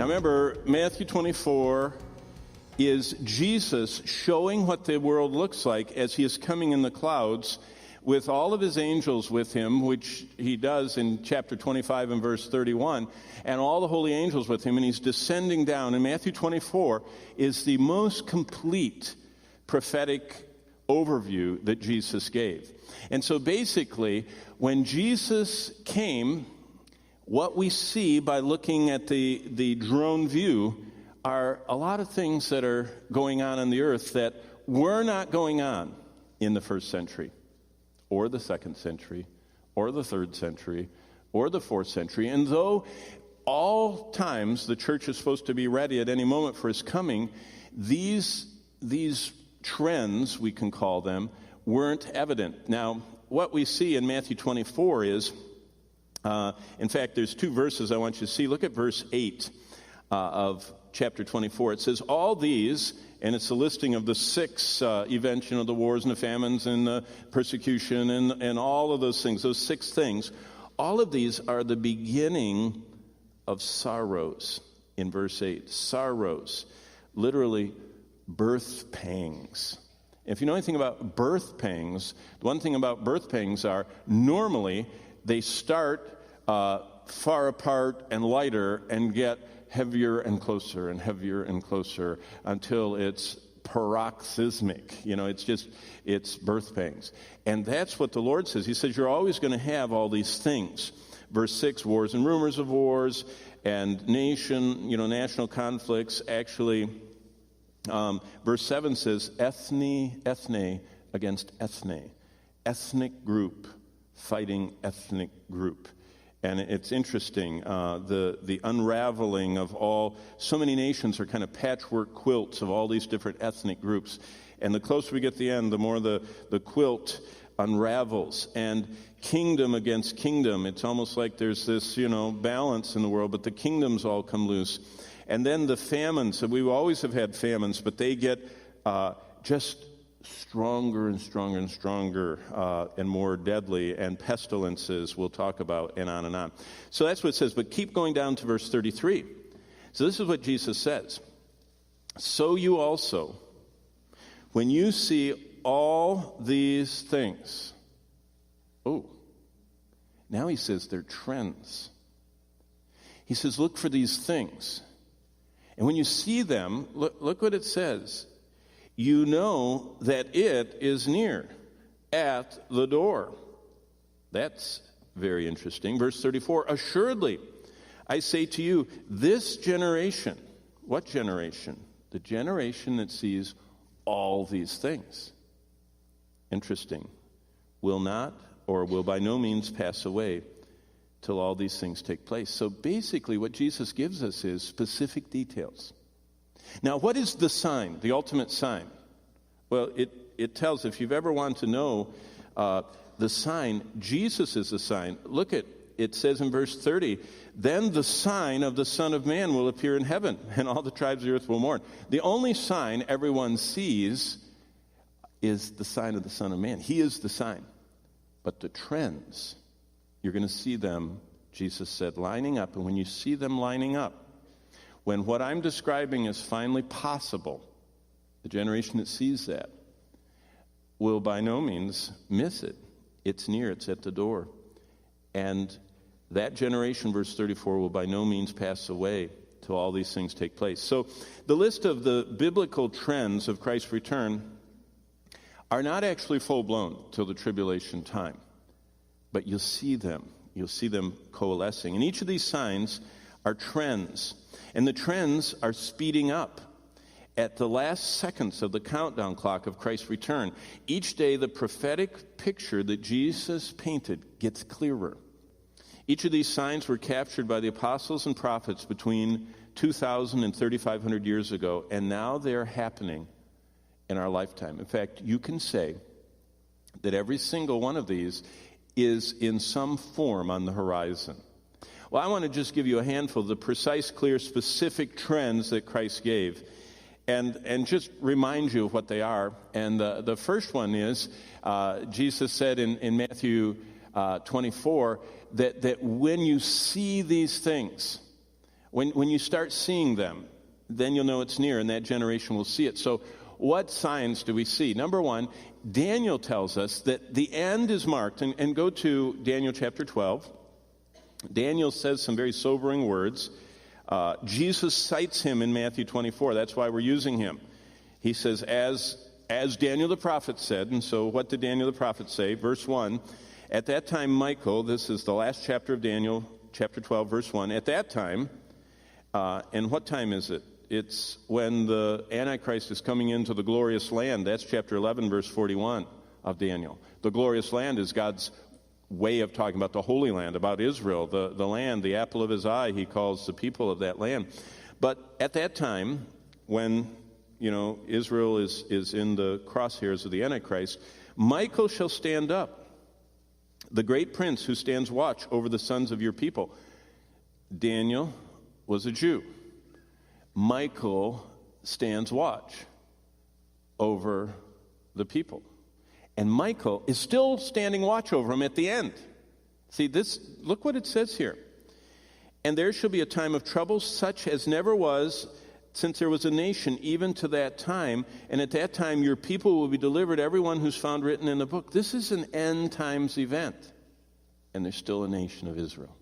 Now remember, Matthew 24 is Jesus showing what the world looks like as he is coming in the clouds with all of his angels with him, which he does in chapter 25 and verse 31, and all the holy angels with him, and he's descending down. And Matthew 24 is the most complete prophetic overview that Jesus gave. And so basically, when Jesus came, what we see by looking at the drone view are a lot of things that are going on the earth that were not going on in the first century, or the second century, or the third century, or the fourth century. And though all times the church is supposed to be ready at any moment for his coming, these trends, we can call them, weren't evident. Now, what we see in Matthew 24 is, in fact, there's two verses I want you to see. Look at verse 8 of chapter 24. It says, all these, and it's a listing of the six events, the wars and the famines and the persecution and all of those things, those six things. All of these are the beginning of sorrows in verse 8. Sorrows, literally birth pangs. If you know anything about birth pangs, the one thing about birth pangs are normally they start far apart and lighter and get heavier and closer until it's paroxysmic. It's birth pangs. And that's what the Lord says. He says you're always going to have all these things. Verse 6, wars and rumors of wars and national conflicts. Actually, verse 7 says ethne against ethne. Ethnic group fighting ethnic group. And it's interesting, the unraveling of so many nations are kind of patchwork quilts of all these different ethnic groups. And the closer we get to the end, the more the quilt unravels. And kingdom against kingdom, it's almost like there's this, balance in the world, but the kingdoms all come loose. And then the famines, we always have had famines, but they get just stronger and stronger and stronger and more deadly, and pestilences we'll talk about, and on and on. So that's what it says. But keep going down to verse 33. So this is what Jesus says. So you also, when you see all these things, now he says they're trends. He says, look for these things. And when you see them, look what it says. You know that it is near, at the door. That's very interesting. Verse 34, assuredly, I say to you, this generation, what generation? The generation that sees all these things. Interesting. Will not, or will by no means pass away till all these things take place. So basically what Jesus gives us is specific details. Now, what is the sign, the ultimate sign? Well, it tells, if you've ever wanted to know the sign, Jesus is the sign. Look at, it says in verse 30, then the sign of the Son of Man will appear in heaven, and all the tribes of the earth will mourn. The only sign everyone sees is the sign of the Son of Man. He is the sign. But the trends, you're going to see them, Jesus said, lining up. And when you see them lining up, when what I'm describing is finally possible, the generation that sees that will by no means miss it. It's near, it's at the door. And that generation, verse 34, will by no means pass away till all these things take place. So the list of the biblical trends of Christ's return are not actually full-blown till the tribulation time. But you'll see them. You'll see them coalescing. And each of these signs are trends. And the trends are speeding up at the last seconds of the countdown clock of Christ's return. Each day, the prophetic picture that Jesus painted gets clearer. Each of these signs were captured by the apostles and prophets between 2,000 and 3,500 years ago, and now they are happening in our lifetime. In fact, you can say that every single one of these is in some form on the horizon. Well, I want to just give you a handful of the precise, clear, specific trends that Christ gave and just remind you of what they are. And the first one is, Jesus said in Matthew 24, that when you see these things, When you start seeing them, then you'll know it's near, and that generation will see it. So what signs do we see? Number one, Daniel tells us that the end is marked. And go to Daniel chapter 12. Daniel says some very sobering words. Jesus cites him in Matthew 24. That's why we're using him. He says, as Daniel the prophet said, and so what did Daniel the prophet say? Verse 1, at that time Michael, this is the last chapter of Daniel, chapter 12, verse 1. At that time, and what time is it? It's when the Antichrist is coming into the glorious land. That's chapter 11, verse 41 of Daniel. The glorious land is God's way of talking about the Holy Land, about Israel, the land, the apple of his eye, he calls the people of that land. But at that time, when, Israel is in the crosshairs of the Antichrist, Michael shall stand up, the great prince who stands watch over the sons of your people. Daniel was a Jew. Michael stands watch over the people. And Michael is still standing watch over them at the end. See, look what it says here. And there shall be a time of trouble such as never was since there was a nation, even to that time. And at that time your people will be delivered, everyone who's found written in the book. This is an end times event. And there's still a nation of Israel.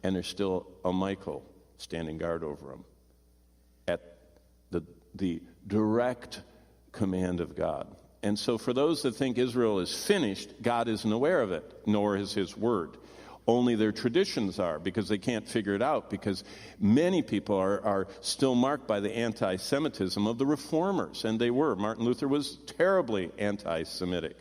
And there's still a Michael standing guard over them at the direct command of God. And so for those that think Israel is finished, God isn't aware of it, nor is his word. Only their traditions are, because they can't figure it out, because many people are still marked by the anti-Semitism of the reformers, and they were. Martin Luther was terribly anti-Semitic,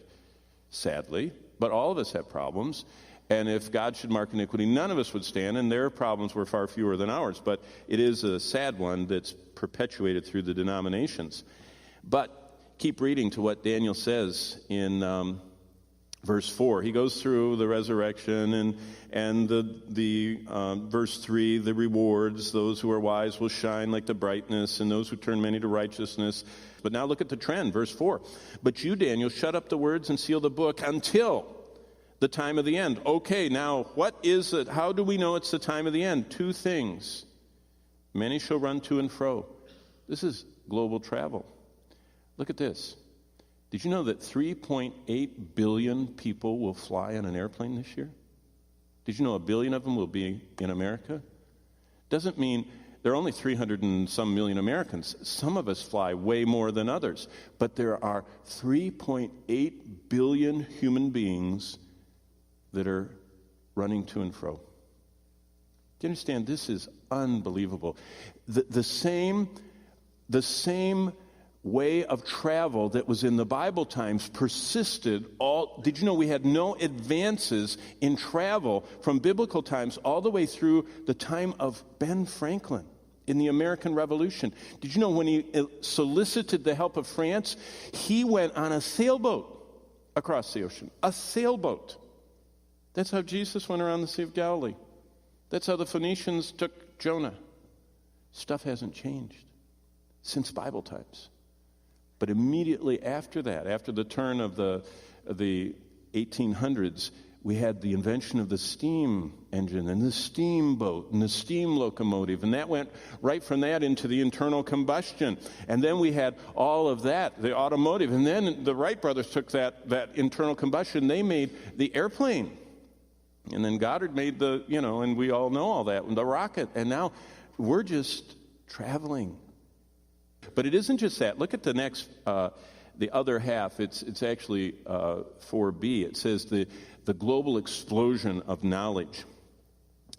sadly, but all of us have problems. And if God should mark iniquity, none of us would stand, and their problems were far fewer than ours. But it is a sad one that's perpetuated through the denominations. But keep reading to what Daniel says in verse 4. He goes through the resurrection and the verse 3, the rewards. Those who are wise will shine like the brightness, and those who turn many to righteousness. But now look at the trend, verse 4. But you, Daniel, shut up the words and seal the book until the time of the end. Okay, now what is it? How do we know it's the time of the end? Two things. Many shall run to and fro. This is global travel. Look at this. Did you know that 3.8 billion people will fly on an airplane this year? Did you know 1 billion of them will be in America? Doesn't mean there are only 300 and some million Americans. Some of us fly way more than others. But there are 3.8 billion human beings that are running to and fro. Do you understand? This is unbelievable. The same way of travel that was in the Bible times persisted all. Did you know we had no advances in travel from biblical times all the way through the time of Ben Franklin in the American Revolution? Did you know when he solicited the help of France, he went on a sailboat across the ocean? A sailboat. That's how Jesus went around the Sea of Galilee. That's how the Phoenicians took Jonah. Stuff hasn't changed since Bible times. But immediately after that, after the turn of the 1800s, we had the invention of the steam engine and the steamboat and the steam locomotive. And that went right from that into the internal combustion. And then we had all of that, the automotive. And then the Wright brothers took that internal combustion. They made the airplane. And then Goddard made and we all know all that, the rocket. And now we're just traveling. But it isn't just that. Look at the next, the other half. It's actually 4b. It says the global explosion of knowledge.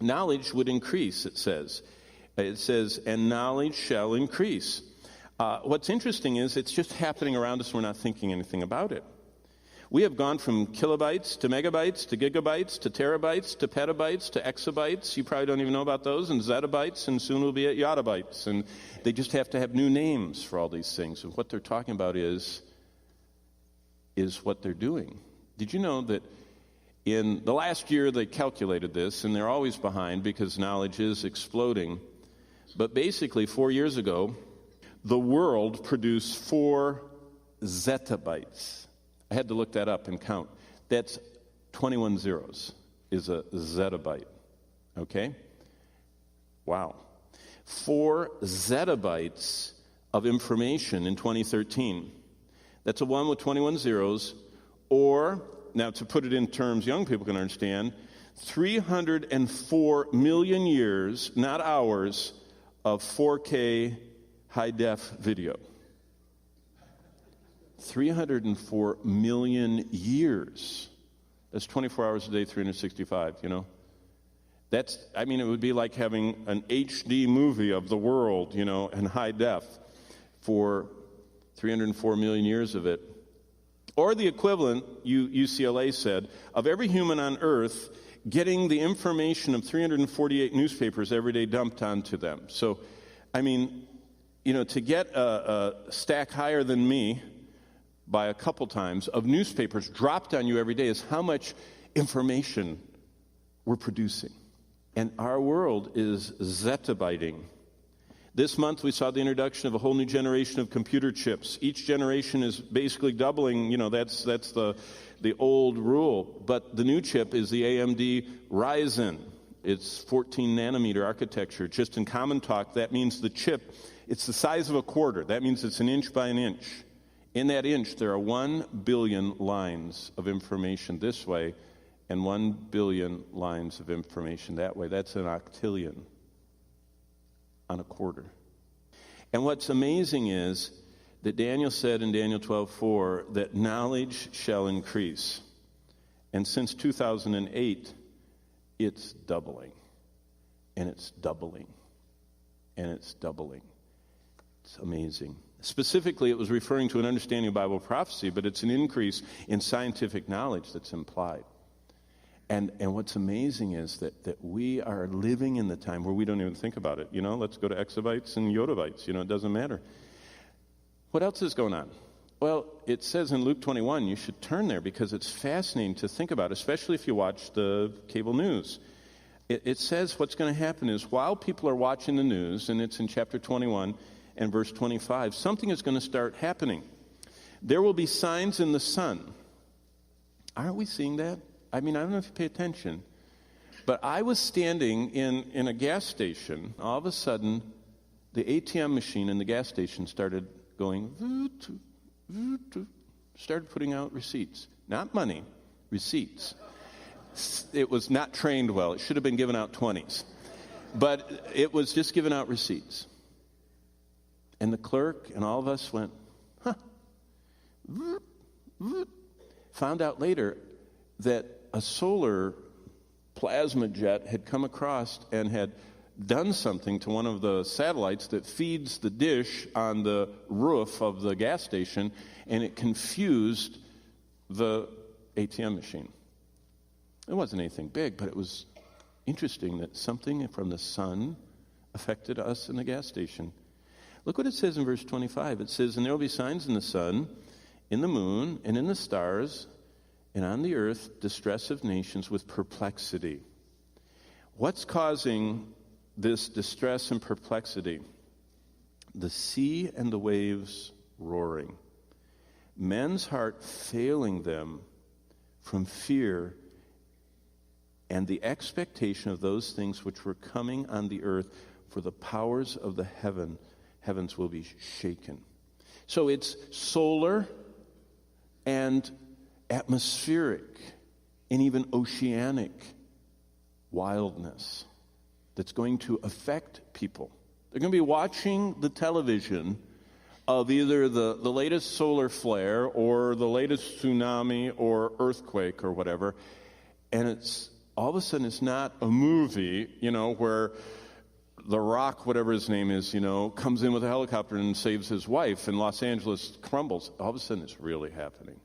Knowledge would increase, it says. It says, and knowledge shall increase. What's interesting is it's just happening around us. We're not thinking anything about it. We have gone from kilobytes to megabytes to gigabytes to terabytes to petabytes to exabytes. You probably don't even know about those, and zettabytes, and soon we'll be at yottabytes. And they just have to have new names for all these things. And what they're talking about is what they're doing. Did you know that in the last year they calculated this, and they're always behind because knowledge is exploding. But basically 4 years ago, the world produced 4 zettabytes. I had to look that up and count. That's 21 zeros is a zettabyte. Okay? Wow. 4 zettabytes of information in 2013. That's a 1 with 21 zeros, or, now to put it in terms young people can understand, 304 million years, not hours, of 4K high-def video. 304 million years. That's 24 hours a day, 365, you know? It would be like having an HD movie of the world, you know, in high def for 304 million years of it. Or the equivalent, UCLA said, of every human on earth getting the information of 348 newspapers every day dumped onto them. So, to get a stack higher than me by a couple times of newspapers dropped on you every day is how much information we're producing. And our world is zettabyting. This month we saw the introduction of a whole new generation of computer chips. Each generation is basically doubling, that's the old rule. But the new chip is the AMD Ryzen. It's 14 nanometer architecture. Just in common talk, that means the chip, it's the size of a quarter. That means it's an inch by an inch. In that inch, there are 1 billion lines of information this way and 1 billion lines of information that way. That's an octillion on a quarter. And what's amazing is that Daniel said in Daniel 12:4 that knowledge shall increase. And since 2008, it's doubling. And it's doubling. And it's doubling. It's amazing. Specifically, it was referring to an understanding of Bible prophecy, but it's an increase in scientific knowledge that's implied. And what's amazing is that we are living in the time where we don't even think about it. Let's go to exabytes and yottabytes. It doesn't matter. What else is going on? Well, it says in Luke 21, you should turn there because it's fascinating to think about, especially if you watch the cable news. It says what's going to happen is while people are watching the news, and it's in chapter 21 and verse 25, something is going to start happening. There will be signs in the sun. Aren't we seeing that? I don't know if you pay attention, but I was standing in a gas station. All of a sudden, the ATM machine in the gas station started going, started putting out receipts. Not money, receipts. It was not trained well. It should have been giving out 20s. But it was just giving out receipts. And the clerk and all of us went, huh. Found out later that a solar plasma jet had come across and had done something to one of the satellites that feeds the dish on the roof of the gas station, and it confused the ATM machine. It wasn't anything big, but it was interesting that something from the sun affected us in the gas station. Look what it says in verse 25. It says, and there will be signs in the sun, in the moon, and in the stars, and on the earth, distress of nations with perplexity. What's causing this distress and perplexity? The sea and the waves roaring. Men's heart failing them from fear and the expectation of those things which were coming on the earth, for the powers of the heavens will be shaken. So it's solar and atmospheric and even oceanic wildness that's going to affect people. They're going to be watching the television of either the latest solar flare or the latest tsunami or earthquake or whatever, and it's all of a sudden it's not a movie, where The Rock, whatever his name is, comes in with a helicopter and saves his wife and Los Angeles crumbles. All of a sudden it's really happening.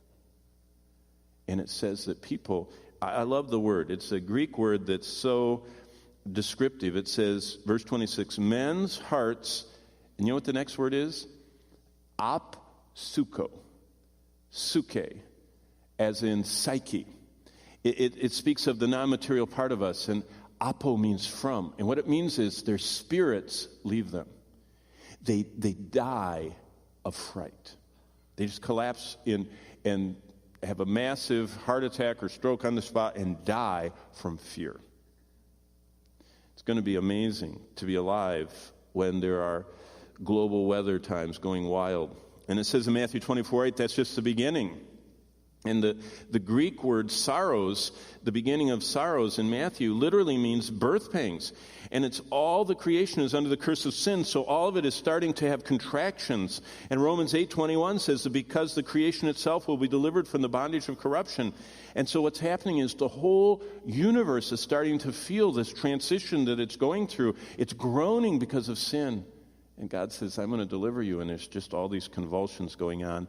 And it says that people, I love the word. It's a Greek word that's so descriptive. It says, verse 26, men's hearts, and you know what the next word is? Apsuko. Suke, as in psyche. It speaks of the non-material part of us, and apo means from. And what it means is their spirits leave them. They die of fright. They just collapse and have a massive heart attack or stroke on the spot and die from fear. It's going to be amazing to be alive when there are global weather times going wild. And it says in Matthew 24:8, that's just the beginning. And the Greek word sorrows, the beginning of sorrows in Matthew, literally means birth pangs. And it's all the creation is under the curse of sin, so all of it is starting to have contractions. And Romans 8:21 says that because the creation itself will be delivered from the bondage of corruption. And so what's happening is the whole universe is starting to feel this transition that it's going through. It's groaning because of sin. And God says, I'm going to deliver you, and there's just all these convulsions going on.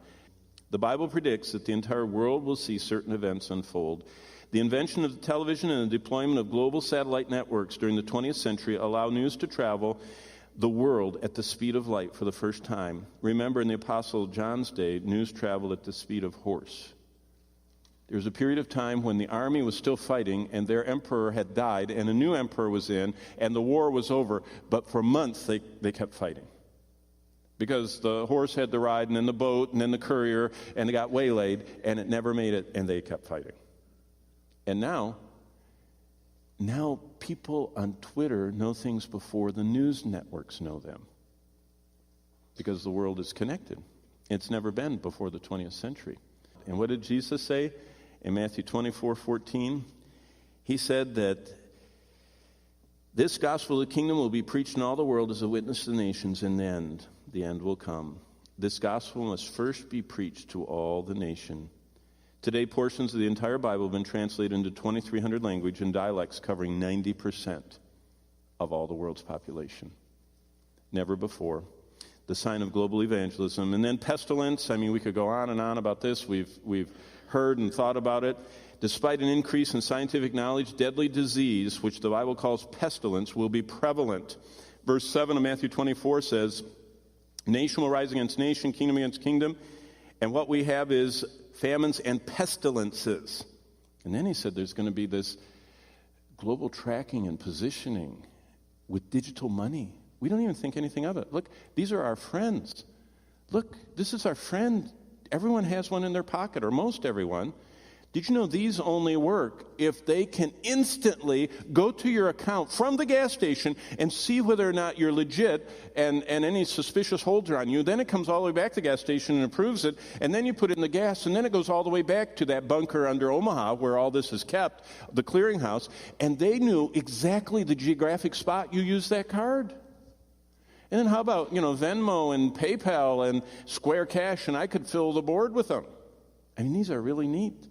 The Bible predicts that the entire world will see certain events unfold. The invention of the television and the deployment of global satellite networks during the 20th century allow news to travel the world at the speed of light for the first time. Remember, in the Apostle John's day, news traveled at the speed of horse. There was a period of time when the army was still fighting and their emperor had died and a new emperor was in and the war was over, but for months they kept fighting. Because the horse had to ride, and then the boat, and then the courier, and it got waylaid, and it never made it, and they kept fighting. And now people on Twitter know things before the news networks know them. Because the world is connected. It's never been before the 20th century. And what did Jesus say in Matthew 24:14? He said that this gospel of the kingdom will be preached in all the world as a witness to the nations, and then the end will come. This gospel must first be preached to all the nation. Today, portions of the entire Bible have been translated into 2,300 languages and dialects covering 90% of all the world's population. Never before. The sign of global evangelism. And then pestilence. I mean, we could go on and on about this. We've heard and thought about it. Despite an increase in scientific knowledge, deadly disease, which the Bible calls pestilence, will be prevalent. Verse 7 of Matthew 24 says, nation will rise against nation, kingdom against kingdom. And what we have is famines and pestilences. And then he said there's going to be this global tracking and positioning with digital money. We don't even think anything of it. Look, these are our friends. Look, this is our friend. Everyone has one in their pocket, or most everyone. Did you know these only work if they can instantly go to your account from the gas station and see whether or not you're legit and any suspicious holds are on you? Then it comes all the way back to the gas station and approves it, and then you put it in the gas, and then it goes all the way back to that bunker under Omaha where all this is kept, the clearinghouse, and they knew exactly the geographic spot you used that card. And then how about, Venmo and PayPal and Square Cash, and I could fill the board with them. I mean, these are really neat.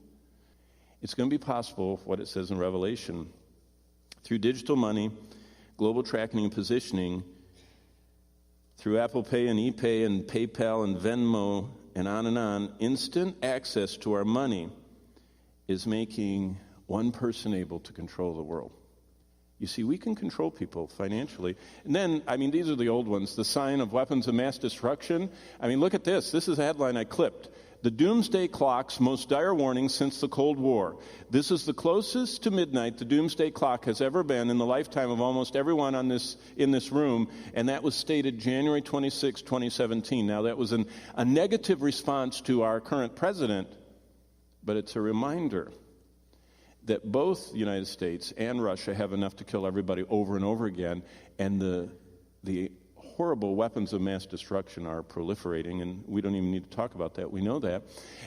It's going to be possible, what it says in Revelation, through digital money, global tracking and positioning, through Apple Pay and ePay and PayPal and Venmo and on, instant access to our money is making one person able to control the world. You see, we can control people financially. And then, these are the old ones, the sign of weapons of mass destruction. Look at this. This is a headline I clipped. The doomsday clock's most dire warning since the Cold War. This is the closest to midnight the doomsday clock has ever been in the lifetime of almost everyone in this room, and that was stated January 26, 2017. Now, that was a negative response to our current president, but it's a reminder that both the United States and Russia have enough to kill everybody over and over again, and the horrible weapons of mass destruction are proliferating, and we don't even need to talk about that. We know that.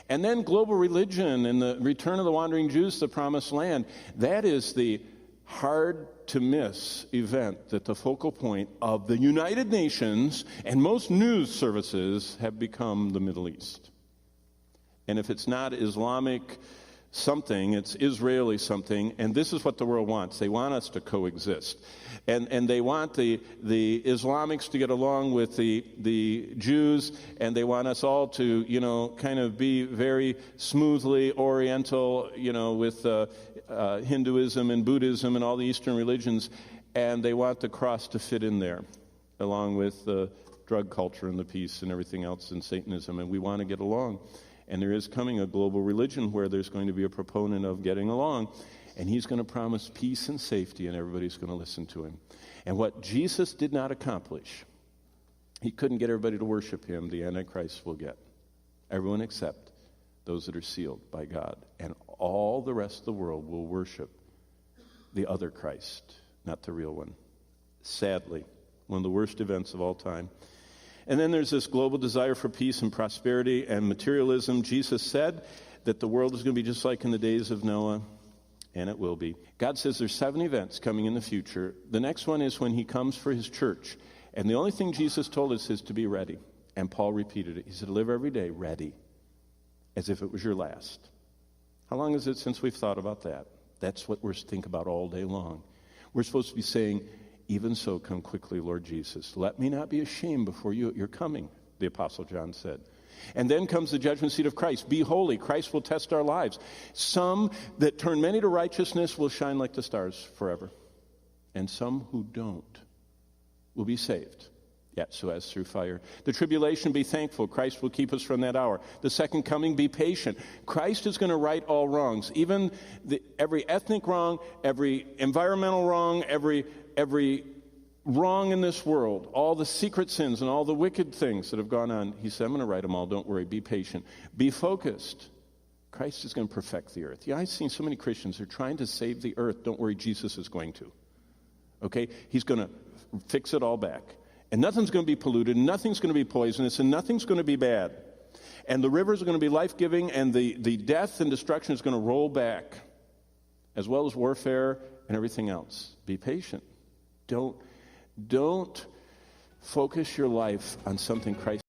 And then global religion and the return of the wandering Jews to the promised land. That is the hard-to-miss event that the focal point of the United Nations and most news services have become the Middle East. And if it's not Islamic something, it's Israeli something, and this is what the world wants. They want us to coexist. And they want the Islamics to get along with the Jews, and they want us all to, kind of be very smoothly Oriental, with Hinduism and Buddhism and all the Eastern religions, and they want the cross to fit in there, along with the drug culture and the peace and everything else and Satanism, and we want to get along. And there is coming a global religion where there's going to be a proponent of getting along, and he's going to promise peace and safety, and everybody's going to listen to him. And what Jesus did not accomplish, he couldn't get everybody to worship him, the Antichrist will get. Everyone except those that are sealed by God. And all the rest of the world will worship the other Christ, not the real one. Sadly, one of the worst events of all time. And then there's this global desire for peace and prosperity and materialism. Jesus said that the world is going to be just like in the days of Noah, and it will be. God says there's 7 events coming in the future. The next one is when he comes for his church. And the only thing Jesus told us is to be ready. And Paul repeated it. He said, live every day ready, as if it was your last. How long is it since we've thought about that? That's what we're thinking about all day long. We're supposed to be saying, even so, come quickly, Lord Jesus. Let me not be ashamed before you at your coming, the Apostle John said. And then comes the judgment seat of Christ. Be holy. Christ will test our lives. Some that turn many to righteousness will shine like the stars forever. And some who don't will be saved, yet so as through fire. The tribulation, be thankful. Christ will keep us from that hour. The second coming, be patient. Christ is going to right all wrongs, even every ethnic wrong, every environmental wrong, every wrong in this world, all the secret sins and all the wicked things that have gone on. He said, I'm going to write them all. Don't worry. Be patient. Be focused. Christ is going to perfect the earth. Yeah, I've seen so many Christians who are trying to save the earth. Don't worry, Jesus is going to. Okay? He's going to fix it all back. And nothing's going to be polluted, nothing's going to be poisonous, and nothing's going to be bad. And the rivers are going to be life-giving, and the death and destruction is going to roll back, as well as warfare and everything else. Be patient. Don't focus your life on something Christ